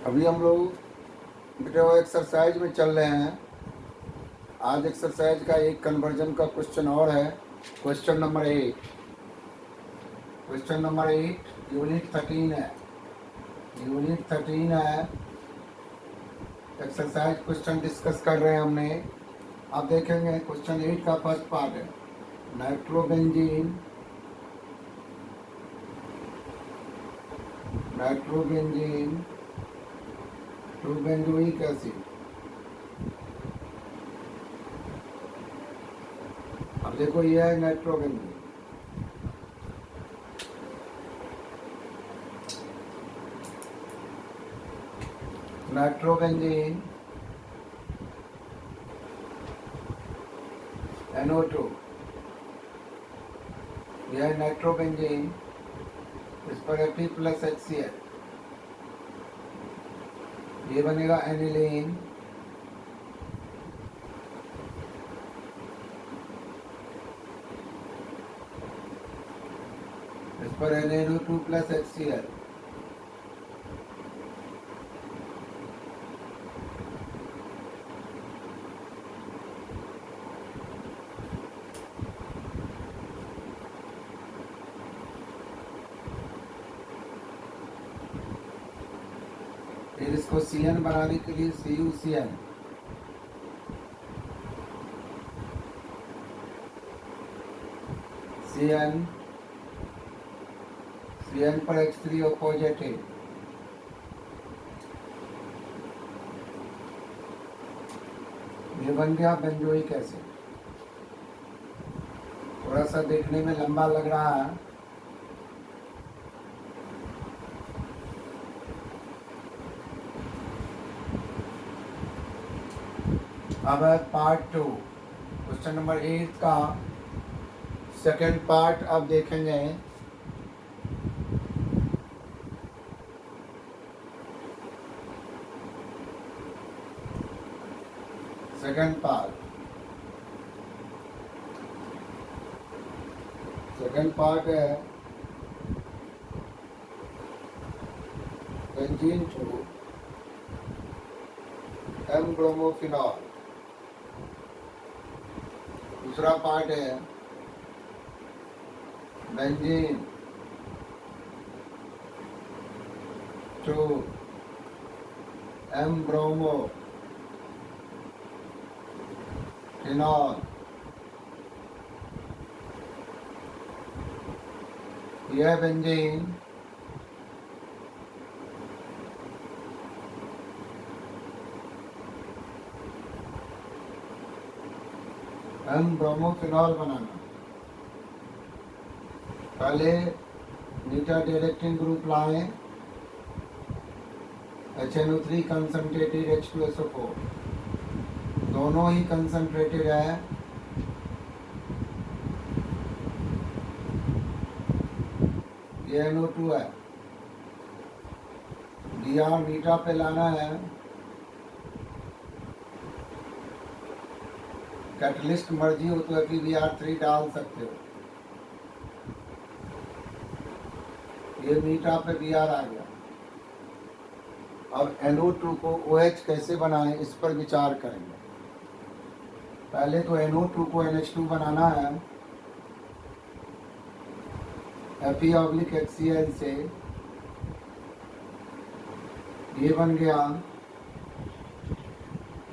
अभी हम लोग बेटे वो एक्सरसाइज में चल रहे हैं। आज एक्सरसाइज का एक कन्वर्जन का क्वेश्चन और है। Question number 8। Question number 8 unit 13 है। यूनिट 13 है। एक्सरसाइज क्वेश्चन डिस्कस कर रहे हैं हमने। आप देखेंगे क्वेश्चन 8 का फर्स्ट पार्ट है nitrobenzene. Nitrobenzene to benzoic acid. अब देखो ये है नाइट्रोबेंजीन। Nitrobenzene NO2। यह है नाइट्रोबेंजीन। इस पर Fe+HCl। ये बनेगा एनिलीन। इस पर NaNO2+HCl। फिर इसको CN बनाने के लिए CuCN। CN पर H3O पॉजिटिव। ये बन गया बेंजोइक एसिड। थोड़ा सा देखने में लंबा लग रहा है। अब है पार्ट 2 क्वेश्चन नंबर 8 का सेकेंड पार्ट। अब देखेंगे सेकेंड पार्ट। सेकेंड पार्ट है बेंजीन टू M-ब्रोमोफिनॉल। दूसरा पार्ट है बेंजीन टू M-ब्रोमोफिनॉल। यह बेंजीन M-ब्रोमोफिनॉल बनाना। पहले मीटा डायरेक्टिंग ग्रुप लाएं HNO3 कंसंट्रेटेड H2SO4। दोनों ही कंसंट्रेटेड है। ये NO2 है। Br मीटा पे लाना है। कैटलिस्ट मर्जी हो तो Br3 डाल सकते हो। ये मीटा पे Br आ गया। अब NO2 को OH कैसे बनाएं इस पर विचार करेंगे। पहले तो NO2 को NH2 बनाना है Fe/HCl से। ये बन गया।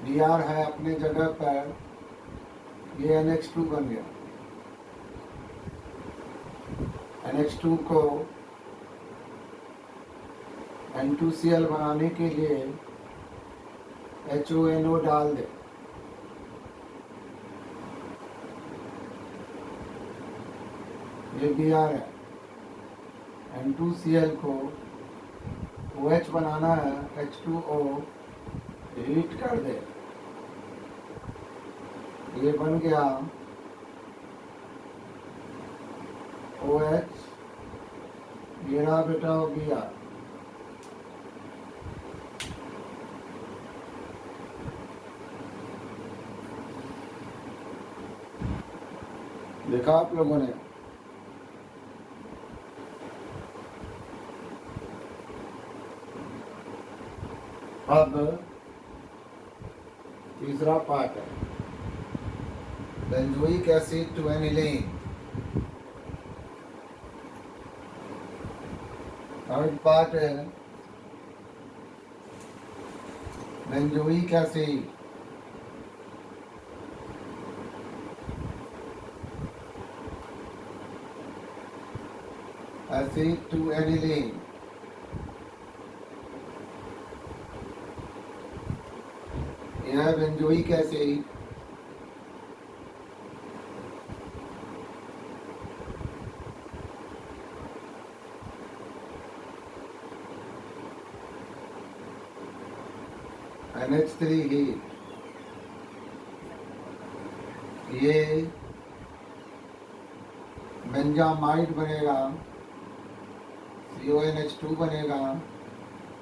Br है अपने जगह पर। ये NH2 बन गया। NH2 को N2Cl बनाने के लिए HONO डाल दे। ये Br है। N2Cl को OH बनाना है H2O हीट कर दे। ये बन गया OH। ये रहा बेटा Br। देखा आप लोगों ने। अब तीसरा पार्ट है benzoic acid to aniline. Third part है बेंजोइक एसिड to aniline। यह बेंजोइक एसिड NH3 हीट, ये बेंजामाइड बनेगा, CONH2 बनेगा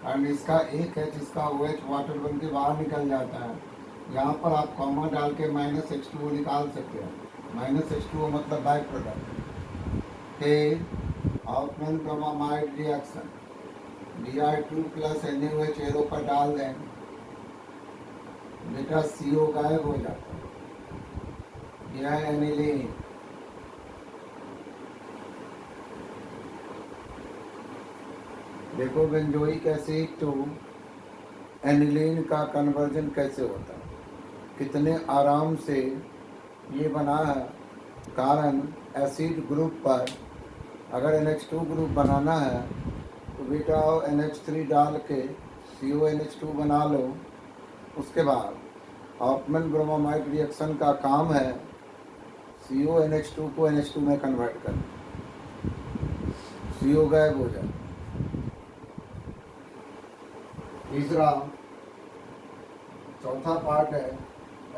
और इसका एक है जिसका OH वाटर बन के बाहर निकल जाता है। यहाँ पर आप कॉमा डाल के -H2O निकाल सकते हैं। -H2O मतलब बाई प्रोडक्ट। फिर Hofmann bromamide reaction Br2 + NaOH arrow पर डाल दें, बेटा CO गायब हो जाता है। यह एनिलीन। देखो बेंजोइक एसिड टू एनिलीन का कन्वर्जन कैसे होता है, कितने आराम से ये बना है। कारण एसिड ग्रुप पर अगर NH2 ग्रुप बनाना है तो बेटा NH3 डाल के CONH2 बना लो। उसके बाद हाउफमैन ब्रोमामाइड रिएक्शन का काम है CONH2 को NH2 में कन्वर्ट करना, CO गायब हो जाए। तीसरा चौथा पार्ट है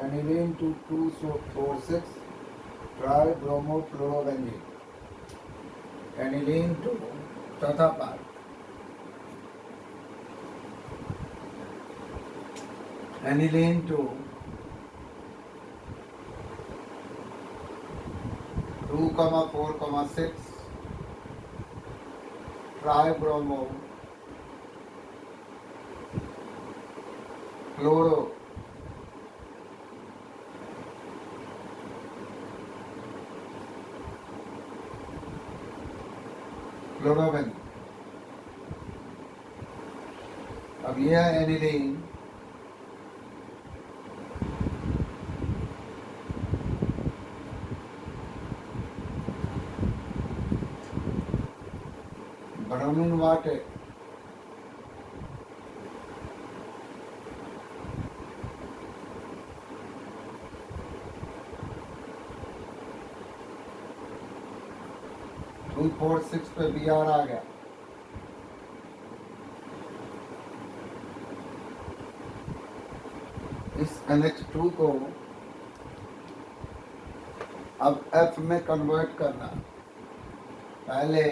aniline to 2,4,6 tri bromofluorobenzene. Aniline to चौथा part aniline to 2,4,6 try bromo fluoro fluorobenzene. अब यह एनिलीन ब्रोमीन वाटर टू 4,6 पे Br आ गया। इस NH2 को अब F में कन्वर्ट करना। पहले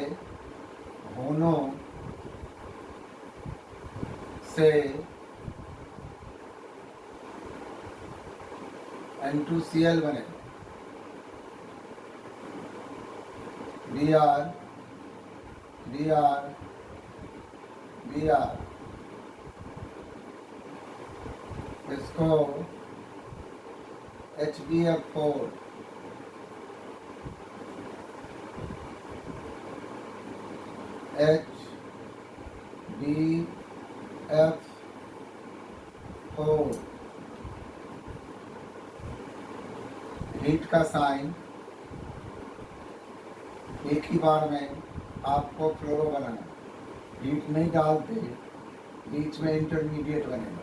होनो से N2Cl बनेगा, Br Br Br, इसको HbF4 HbF4 हीट का साइन एक ही बार में आपको फ्लोरो बनाना, हीट नहीं डालते, बीच में इंटरमीडिएट बनेगा।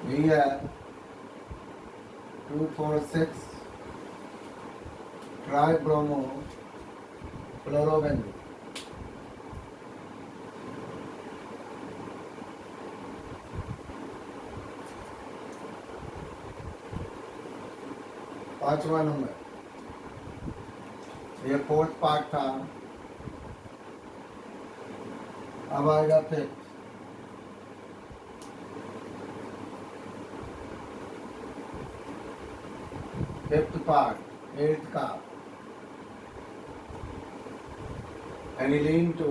यही है 2,4,6 ट्राई ब्रोमो फ्लोरोबेंजीन। पांचवा नंबर, ये फोर्थ पार्ट था। अब आएगा फिफ्थ पार्ट, एट्थ का aniline to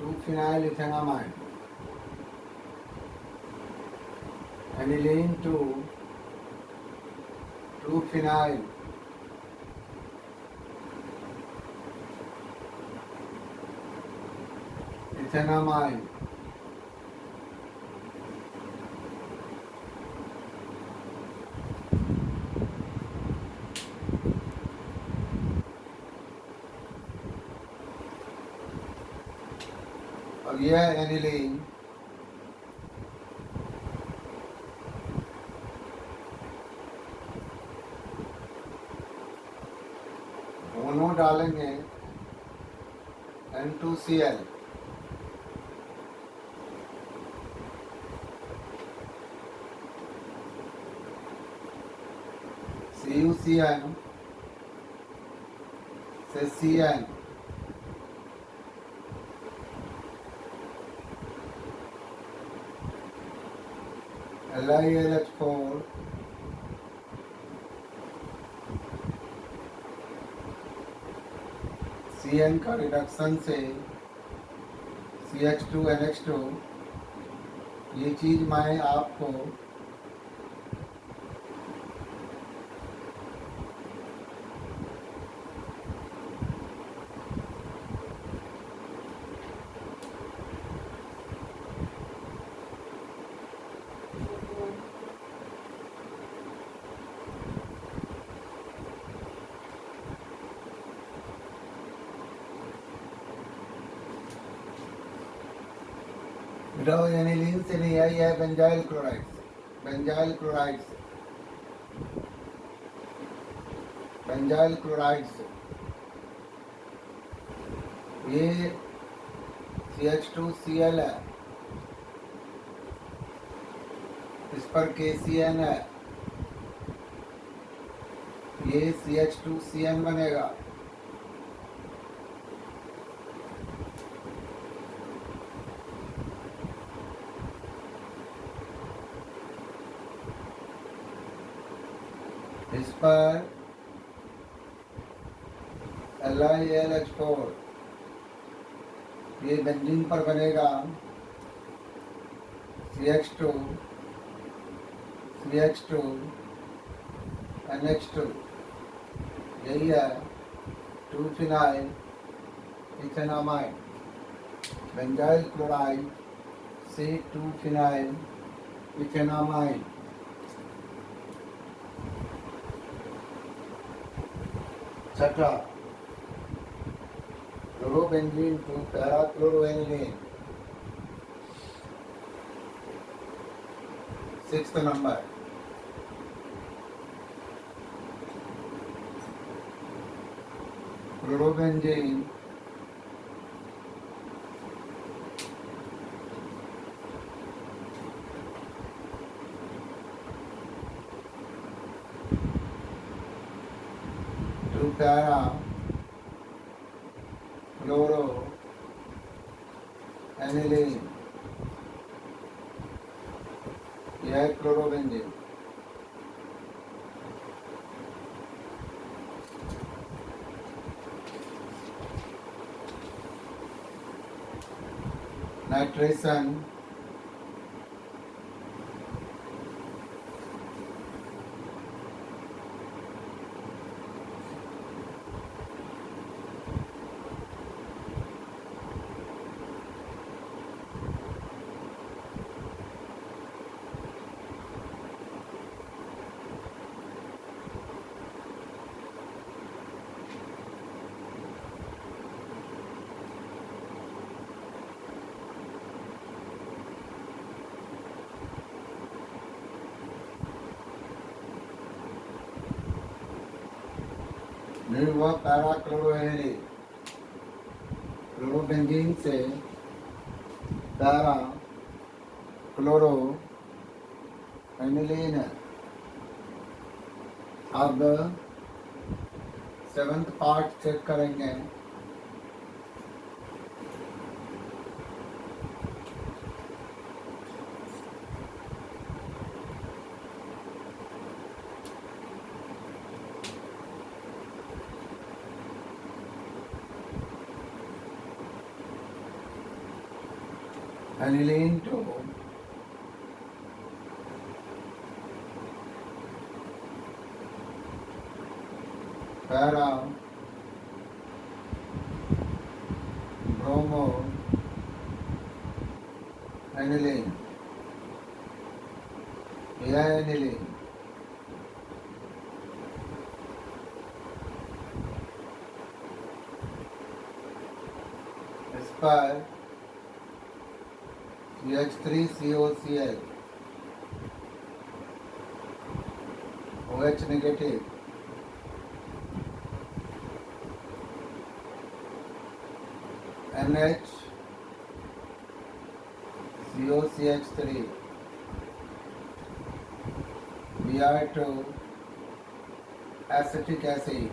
2-phenyl ethanamide, aniline to 2-phenyl ethanamide, अब यह एनिलीन दोनों डालेंगे N2Cl, CuCN से Cn, LiLH4 Cn का रिडक्शन से CH2NH2, ये चीज़ मैं आपको एनिलीन से नहीं आई है, benzyl chlorides, benzyl chlorides, benzyl chlorides, ये CH2Cl है, इस पर KCN है, ये CH2CN बनेगा। इस पर LiLH4, ये बेंजीन पर बनेगा CH2 CH2 NH2, यही है 2-phenyl ethanamide, बेंजाइल क्लोराइड से 2-phenyl ethanamide। छठा chlorobenzene to parachloroaniline, 6th number, chlorobenzene to para chloro aniline, यह क्लोरोबेंजीन। नाइट्रेशन फिर वह पैराक्लोरोएनिलीन, क्लोरोबेंजीन से पैरा क्लोरो एनिलीन है। अब 7th पार्ट चेक करेंगे। aniline to para bromo aniline, यह aniline इस पर CH3COCl OH negative NH COCH3 Br2 acetic acid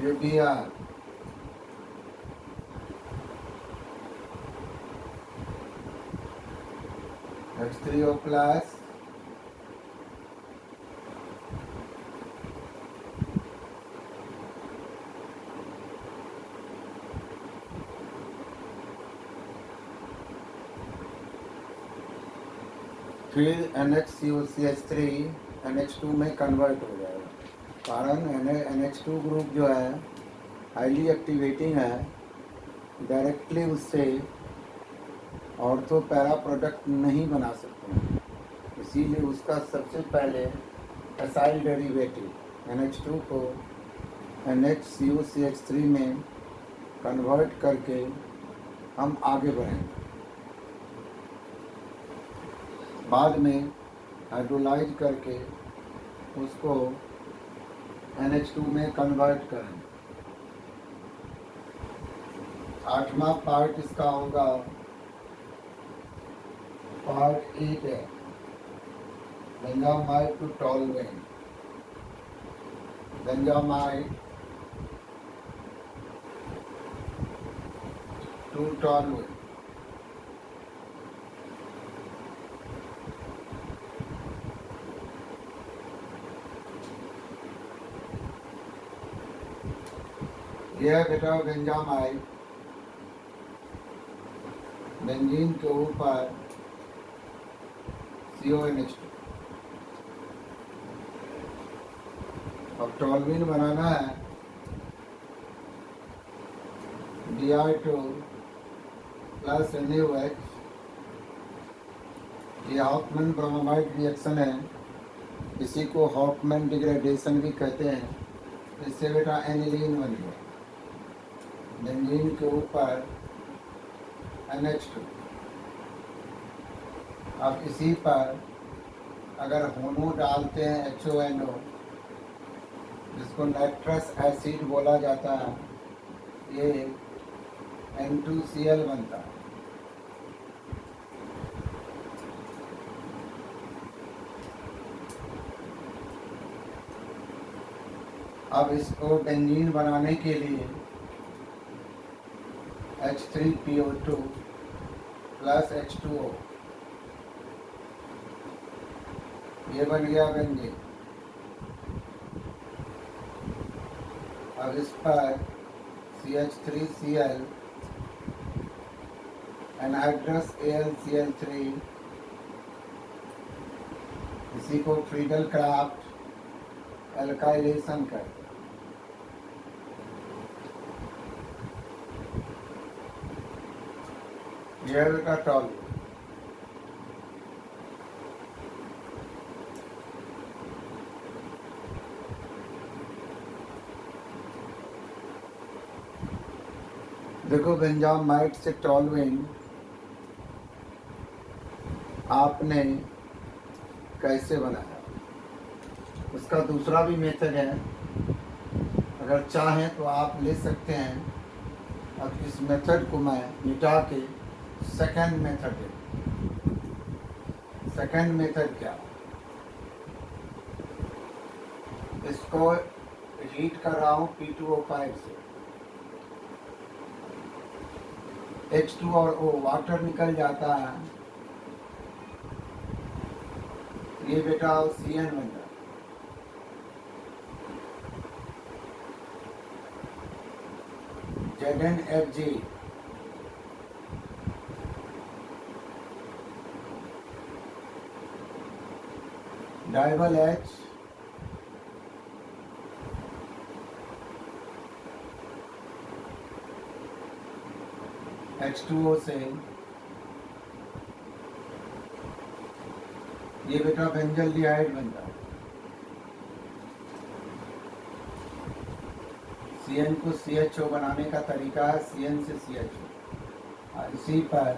UBr H3O plus फिर NHCOCH3 NH2 में कन्वर्ट हो जाएगा। कारण NH2 ग्रुप जो है हाईली एक्टिवेटिंग है, डायरेक्टली उससे ऑर्थो पैरा प्रोडक्ट नहीं बना सकते हैं, इसीलिए उसका सबसे पहले एसाइल डेरिवेटिव NH2 को NHCOCH3 में कन्वर्ट करके हम आगे बढ़ेंगे। बाद में हाइड्रोलाइज करके उसको NH2 में कन्वर्ट करेंगे। 8वां पार्ट इसका होगा पार्ट 8 है बेंजामाइड टू टॉलवेन। बेंजामाइड टू टॉलवेन यह बेटा बेंजामाइड बेंजीन के ऊपर CONH2। अब टॉलविन बनाना है Br2 प्लस NaOH। ये हॉफमैन ब्रोमाइड रिएक्शन है, इसी को हॉफमैन डिग्रेडेशन भी कहते हैं। इससे बेटा एनिलीन बन गया, बेंजीन के ऊपर NH2। अब इसी पर अगर होनो डालते हैं HONO, जिसको नाइट्रस एसिड बोला जाता है, ये N2Cl बनता है। अब इसको बेंजीन बनाने के लिए H3PO2 प्लस H2O, ये बन गया बेंजीन। अब इस पर CH3Cl एनहाइड्रस AlCl3, इसी को फ्रीडल क्राफ्ट एल्काइलेशन करते हैं। यह का टॉल देखो बेंजामाइड से टॉलविन आपने कैसे बनाया, उसका दूसरा भी मेथड है, अगर चाहें तो आप ले सकते हैं। अब इस मेथड को मैं मिटा के सेकंड मेथड है। सेकंड मेथड क्या, इसको हीट कर रहा हूँ P2O5 से। H2 और O वाटर निकल जाता है, ये बेटा CN बन जाता है। ZnFG डबल H H2O से ये बेटा बेंजल्डिहाइड बनता है। CN को CHO बनाने का तरीका है CN से CHO। इसी पर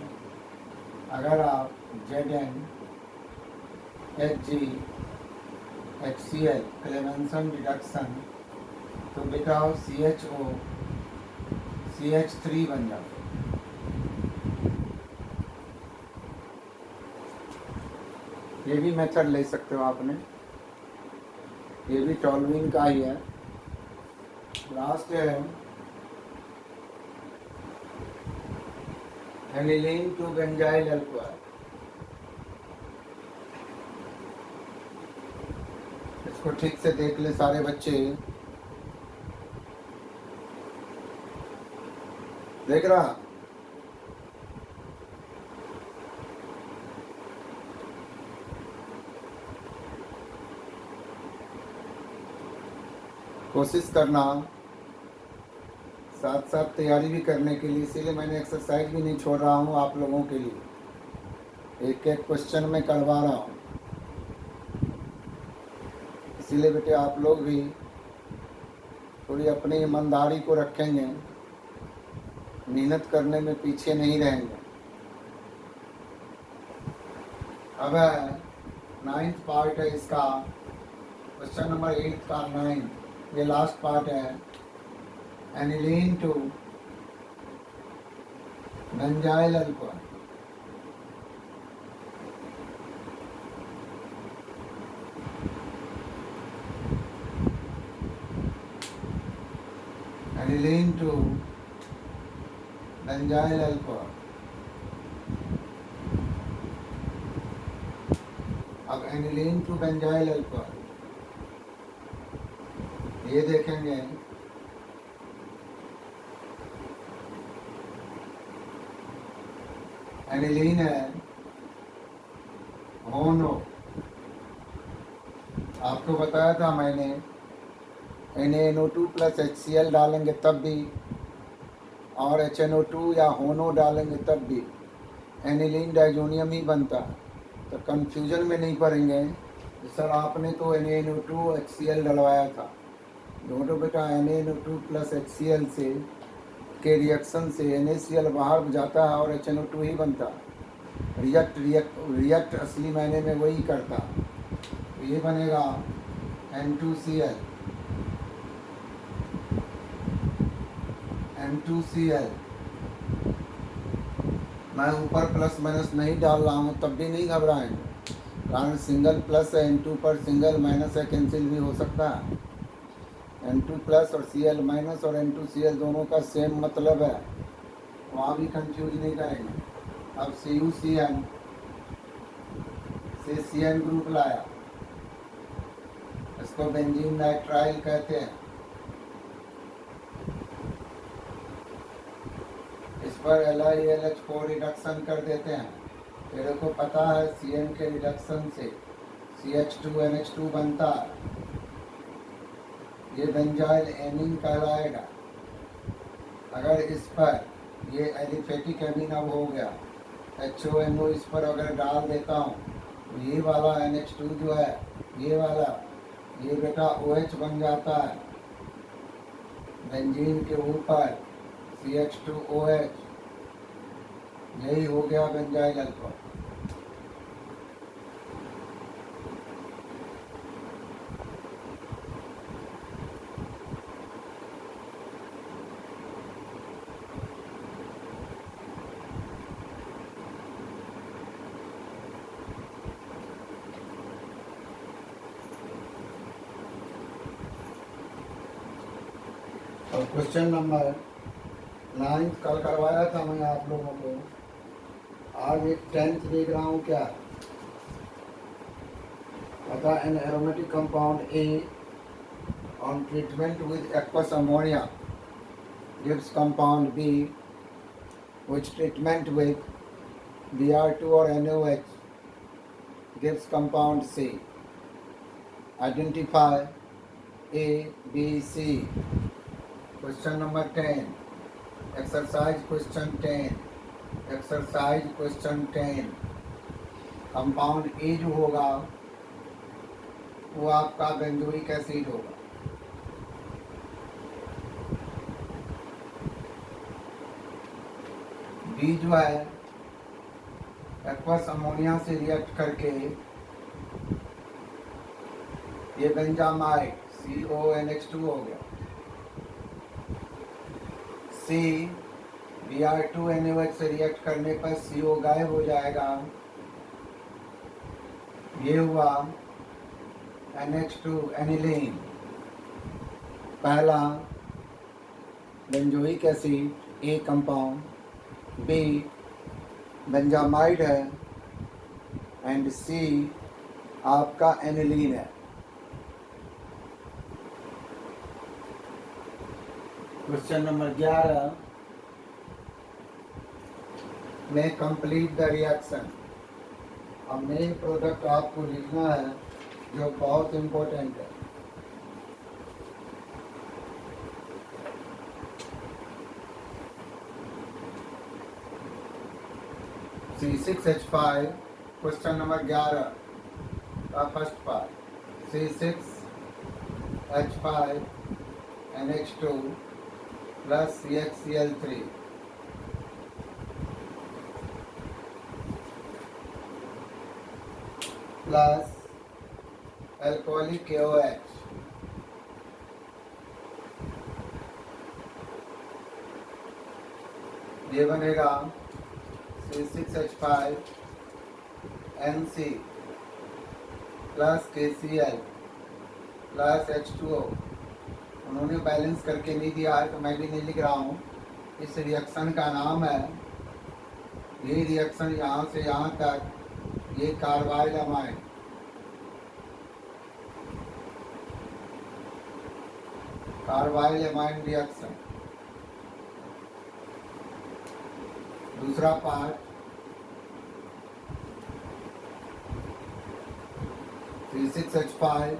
अगर आप Zn Hg HCl Clemmensen reduction तो बेटा CHO CH3 बन जाता है। ये भी मेथड ले सकते हो आपने, ये भी टॉलविन का ही है। लास्ट है एनिलीन टू बेंजाइल अल्कोहल। इसको ठीक से देख ले सारे बच्चे, देख रहा? कोशिश करना साथ साथ तैयारी भी करने के लिए, इसीलिए मैंने एक्सरसाइज भी नहीं छोड़ रहा हूँ आप लोगों के लिए, एक एक क्वेश्चन में करवा रहा हूँ। इसीलिए बेटे आप लोग भी थोड़ी अपनी ईमानदारी को रखेंगे, मेहनत करने में पीछे नहीं रहेंगे। अब 9th पार्ट है इसका, क्वेश्चन नंबर 8 का 9, ये लास्ट पार्ट है। Aniline to benzyl alcohol. Aniline to benzyl alcohol. अब एनिलीन टू बेंजाइल अल्कोहल ये देखेंगे, एनिलीन है मोनो, आपको बताया था मैंने NaNO2 प्लस HCl डालेंगे तब भी, और HNO2 या होनो डालेंगे तब भी एनिलीन डाइजोनियम ही बनता है। तो कंफ्यूजन में नहीं पड़ेंगे सर आपने तो NaNO2 HCl डलवाया था। दोनों बेटा NaNO2 प्लस HCl से के रिएक्शन से NaCl बाहर जाता है और HNO2 ही बनता है। रिएक्ट असली मायने में वही करता। ये बनेगा N2Cl मैं ऊपर प्लस माइनस नहीं डाल रहा हूँ तब भी नहीं घबराएंगे, कारण सिंगल प्लस है N2 पर सिंगल माइनस है, कैंसिल भी हो सकता है। N2 प्लस और Cl माइनस और N2Cl दोनों का सेम मतलब है, वहाँ भी कंफ्यूज नहीं करेंगे। अब CuCN से CN ग्रुप लाया, इसको बेंजीन नाइट्राइल कहते हैं। इस पर LiAlH4 रिडक्शन कर देते हैं। तेरे को पता है CN के रिडक्शन से CH2NH2 बनता है, ये बेंजाइल एमीन कहलाएगा। अगर इस पर ये एलिफेटिक एमीन अब हो गया, HONO इस पर अगर डाल देता हूँ तो ये वाला NH2 जो है ये वाला, ये बेटा OH बन जाता है बेंजीन के ऊपर CH2OH, यही हो गया benzyl alcohol. Question number ninth कल करवाया था मैं आप लोगों को, आज एक 10th देख रहा हूँ। क्या पता, an aromatic compound A on treatment with aqueous ammonia gives compound B, which treatment with Br2 or NaOH gives compound C. Identify A, B, C. Question number 10. Exercise question 10. Exercise question 10. Compound A जो होगा वो आपका benzoic acid होगा। B जो है aqueous ammonia से react करके ये बेंजामाइड CONH2 हो गया। सी Br2NaOH से रिएक्ट करने पर CO गायब हो जाएगा, ये हुआ NH2 एनिलीन। पहला benzoic acid A compound, B benzamide है एंड सी आपका एनिलीन है। क्वेश्चन नंबर 11 में कंप्लीट द रिएक्शन। अब मेन प्रोडक्ट आपको लिखना है जो बहुत इम्पोर्टेंट है। C6H5 क्वेश्चन नंबर 11 का first part. C6H5 NH2 plus CHCl3 plus alcoholic KOH, ये बनेगा C6H5 NC plus KCl plus H2O। उन्होंने बैलेंस करके नहीं दिया है तो मैं भी नहीं लिख रहा हूँ। इस रिएक्शन का नाम है, ये रिएक्शन यहाँ से यहाँ तक ये carbyl amine, carbyl amine reaction. दूसरा part C6H5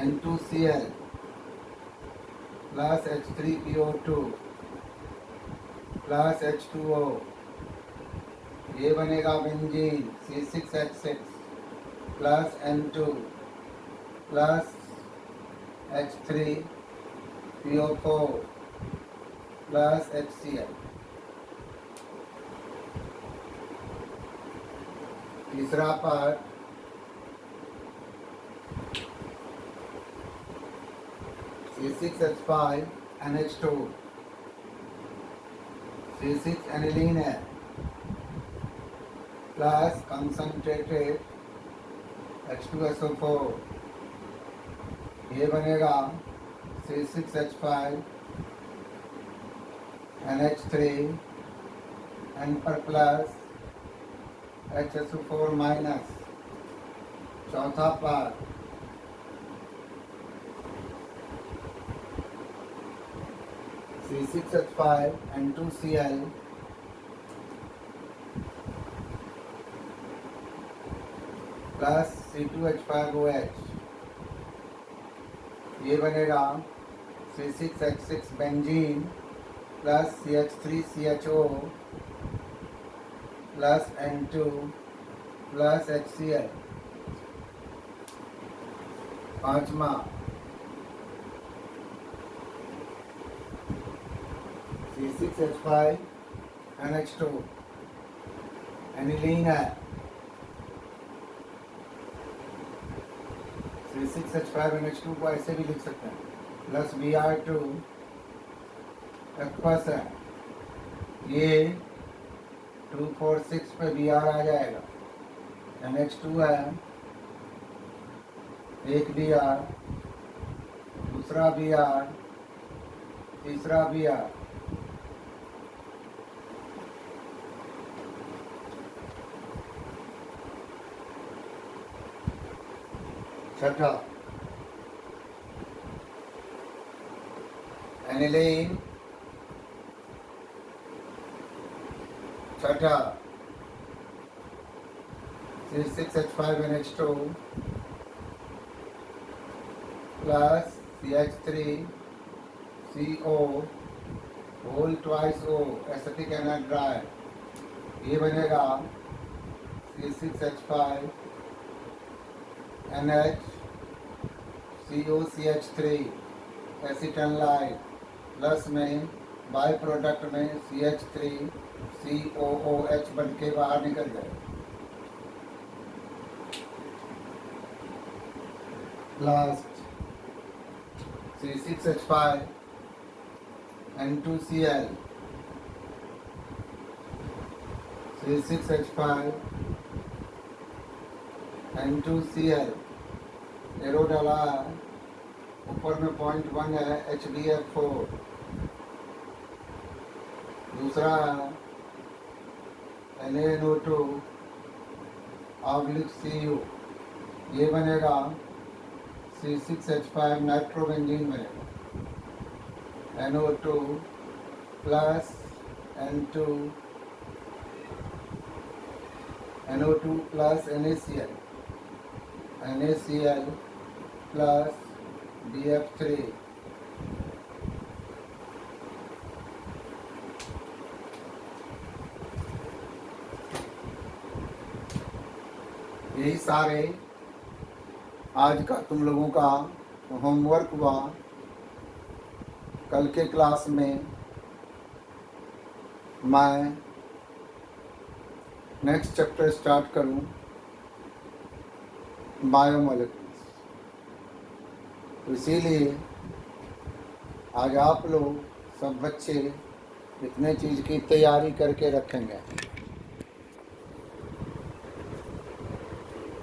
N2Cl plus H3PO2 plus H2O, ये बनेगा benzene C6H6 plus N2 plus H3PO4 plus HCl। तीसरा part C6H5 NH2, C6 aniline है प्लस कंसंट्रेटेड H2SO4, ये बनेगा C6H5 NH3 N पर plus HSO4 minus. चौथा part C6H5 N2Cl plus C2H5OH, ये बनेगा C6H6 benzene plus CH3CHO plus N2 plus HCl। पांचवा C6H5 NH2 aniline है, C6H5 NH2 को ऐसे भी लिख सकते हैं प्लस Br2 एक्वस है, ये 246 पे Br आ जाएगा। NH2 है, एक Br, दूसरा Br, तीसरा Br, छठा एनिलीन, छठा C6H5NH2 plus CH3CO whole twice O acetic anhydride, ये बनेगा C6H5NH COCH3 एसिटनलाइड प्लस में बाई प्रोडक्ट में CH3COOH बन के बाहर निकल जाए, लास्ट C6H5N2Cl, C6H5N2Cl एरो डाला है, ऊपर में 0.1 है HbF4, दूसरा NaNO2 Cu, ये बनेगा C6H5 नाइट्रोबेंजीन बनेगा, NO2 plus N2 plus NaCl plus BF3, यही सारे आज का तुम लोगों का होमवर्क हुआ। कल के क्लास में मैं नेक्स्ट चैप्टर स्टार्ट करूं, बायोमोलिक्यूल्स। तो इसीलिए आज आप लोग सब बच्चे इतने चीज़ की तैयारी करके रखेंगे।